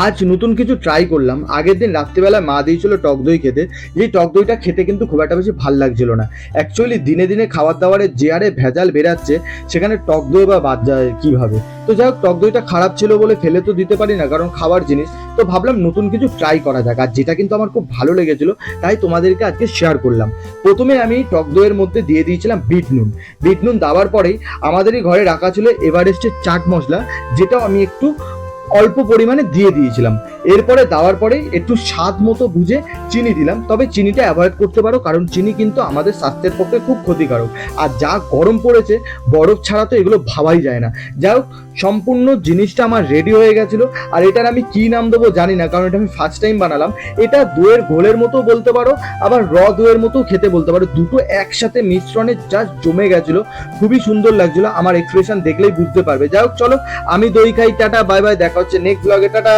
আজ নতুন কিছু ট্রাই করলাম। আগের দিন রাত্রিবেলা মা দিয়েছিল টক দই খেতে। যেই টক দইটা খেতে কিন্তু খুব একটা বেশি ভাল লাগছিল না। অ্যাকচুয়ালি দিনে দিনে খাবার দাবারের যে হারে ভেজাল বেরাচ্ছে, সেখানে টক দই বা বাদ যায় কিভাবে? তো যাই হোক, টক দইটা খারাপ ছিল বলে ফেলে তো দিতে পারি না, কারণ খাবার জিনিস। তো ভাবলাম নতুন কিছু ট্রাই করা যাক, আর যেটা কিন্তু আমার খুব ভালো লেগেছিল, তাই তোমাদেরকে আজকে শেয়ার করলাম। প্রথমে আমি টক দইয়ের মধ্যে দিয়ে দিয়েছিলাম বিট নুন। বিট নুন দেওয়ার পরেই আমাদেরই ঘরে রাখা ছিল এভারেস্টের চাট মশলা, যেটাও আমি একটু অল্প পরিমাণে দিয়ে দিয়েছিলাম। এরপরে দেওয়ার পরে একটু স্বাদ মতো বুঝে চিনি দিলাম, তবে চিনিটা অ্যাভয়েড করতে পারো, কারণ চিনি কিন্তু আমাদের স্বাস্থ্যের পক্ষে খুব ক্ষতিকারক। আর যা গরম পড়েছে, বরফ ছাড়া তো এগুলো ভাবাই যায় না। যাই হোক, সম্পূর্ণ জিনিসটা আমার রেডি হয়ে গেছিলো। আর এটার আমি কি নাম দেবো জানি না, কারণ এটা আমি ফার্স্ট টাইম বানালাম। এটা দইয়ের ঘোলের মতো বলতে পারো, আবার দইয়ের মতো খেতে বলতে পারো। দুটো একসাথে মিশ্রণে জাস্ট জমে গেছিলো, খুবই সুন্দর লাগছিল। আমার এক্সপ্রেশন দেখলেই বুঝতে পারবে। যাই হোক, চলো আমি দই খাই। টাটা, বাই বাই, দেখা হচ্ছে নেক্সট ব্লগে। টাটা।